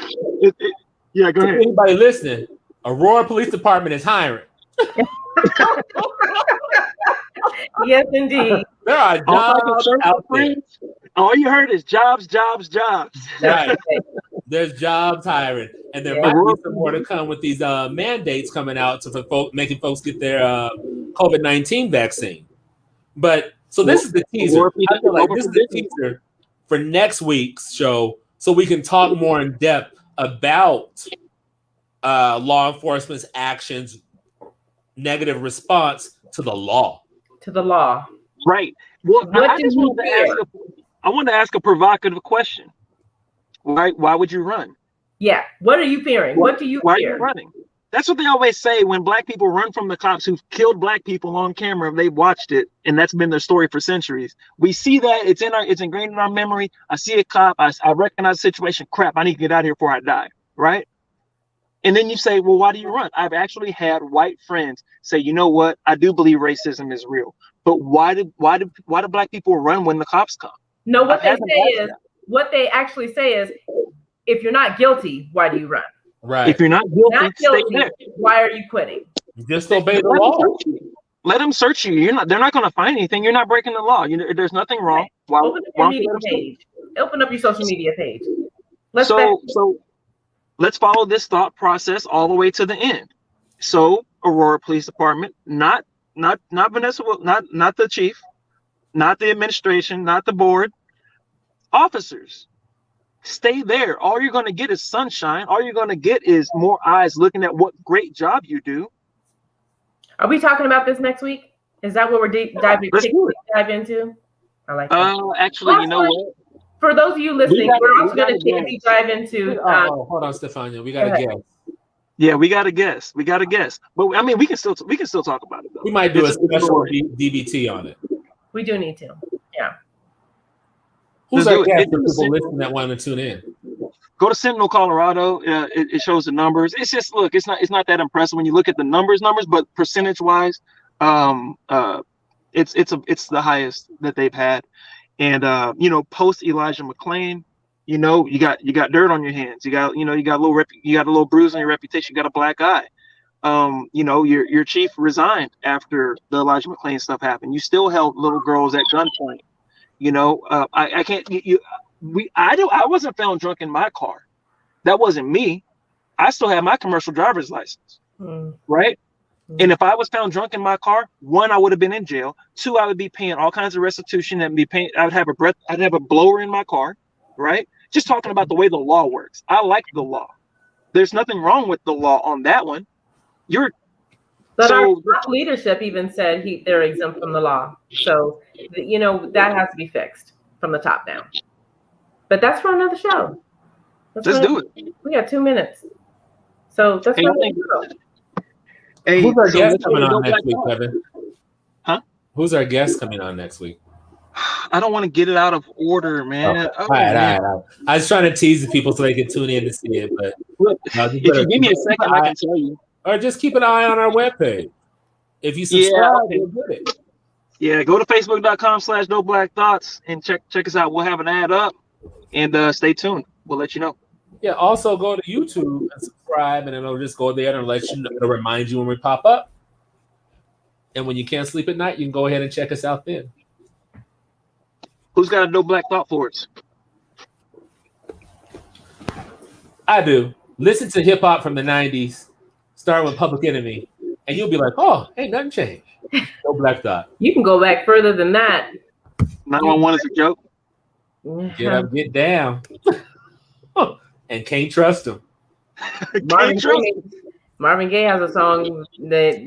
yeah, go ahead. Anybody listening? Aurora Police Department is hiring. Yes, indeed. There are jobs out there. All you heard is jobs, jobs, jobs. Right. There's jobs hiring, and there might be some more to come with these mandates coming out for making folks get their COVID-19 vaccine. But so this is the teaser. I feel like this is the teaser for next week's show, so we can talk more in depth about law enforcement's actions, negative response to the law. To the law. Right. Well, I wanted to ask a provocative question. Right? Why would you run? Yeah. What are you fearing? What do you Why fear? are you running? That's what they always say when black people run from the cops who've killed black people on camera. They've watched it, and that's been their story for centuries. We see that it's ingrained in our memory. I see a cop, I recognize the situation. Crap, I need to get out of here before I die. Right? And then you say, well, why do you run? I've actually had white friends say, you know what? I do believe racism is real, but why do black people run when the cops come? No, what they actually say is, if you're not guilty, why do you run? Right. If you're not guilty, stay there. Why are you quitting? Just obey the law. Let them search you. They're not going to find anything. You're not breaking the law. There's nothing wrong. Right. Open up your media page. Open up your social media page. So let's follow this thought process all the way to the end. So Aurora Police Department, not Vanessa, not the chief, not the administration, not the board, officers. Stay there. All you're going to get is sunshine. All you're going to get is more eyes looking at what great job you do. Are we talking about this next week? Is that what we're dive into? I like that. Actually, you know what? For those of you listening, we're also going to take a deep dive into. Hold on, Stefania. We got to guess. Yeah, we got to guess. But I mean, we can still talk about it though. We might do a special DBT on it. We do need to. Yeah. Who's our guest for people listening that want to tune in? Go to Sentinel, Colorado. It shows the numbers. It's just it's not that impressive when you look at the numbers, but percentage wise, it's the highest that they've had. And post Elijah McClain, you got dirt on your hands. You got a little bruise on your reputation. You got a black eye. Your chief resigned after the Elijah McClain stuff happened. You still held little girls at gunpoint. I can't. I wasn't found drunk in my car. That wasn't me. I still have my commercial driver's license, right? And if I was found drunk in my car, 1, I would have been in jail. 2, I would be paying all kinds of restitution and be paying. I'd have a blower in my car, right? Just talking about the way the law works. I like the law. There's nothing wrong with the law on that one. But our top leadership even said they're exempt from the law. So, that has to be fixed from the top down. But that's for another show. Let's do it. We got 2 minutes. So that's what we do. Hey, who's our guest coming on next week, Kevin? Huh? Who's our guest coming on next week? I don't want to get it out of order, man. Okay. All right. I was trying to tease the people so they can tune in to see it, but if you give me a second, I can tell you. Or just keep an eye on our webpage. If you subscribe, you'll get it. Yeah, go to facebook.com/NoBlackThoughts and check us out. We'll have an ad up, and stay tuned. We'll let you know. Yeah, also go to YouTube and subscribe, and it'll just go there and let you know. It'll remind you when we pop up. And when you can't sleep at night, you can go ahead and check us out then. Who's got a No Black Thought for us? I do. Listen to hip hop from the 90s, starting with Public Enemy, and you'll be like, oh, ain't nothing changed. No Black Thought. You can go back further than that. 911 is a joke. Get up, get down. And can't trust them. Marvin Gaye has a song that,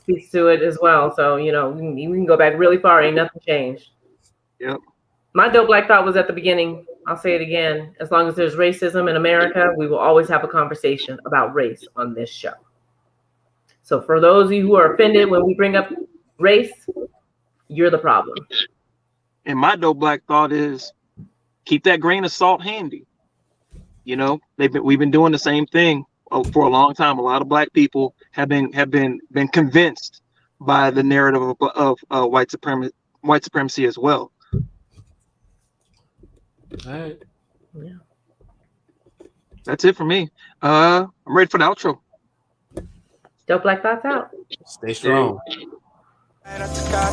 speaks to it as well. So, we can go back really far. Ain't nothing changed. Yep. My dope black thought was at the beginning. I'll say it again. As long as there's racism in America, we will always have a conversation about race on this show. So for those of you who are offended when we bring up race, you're the problem. And my dope black thought is keep that grain of salt handy. We've been doing the same thing for a long time. A lot of black people have been convinced by the narrative of white supremacy as well. All right. Yeah. That's it for me. I'm ready for the outro. Dope Black Thoughts out. Stay strong. A-D-D-I-C-T-E-D.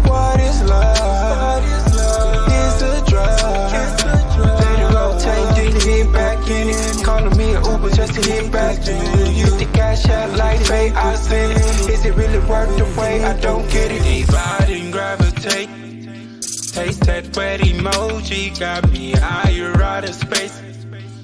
What is love? It's a drug. Let it rotate, then hit back in it. Calling me an Uber just to hit back in it. Use the cash out like pay, I send it. Is it really worth the wait? I don't get it. Divide and gravitate. Taste that wet emoji, got me higher out of space.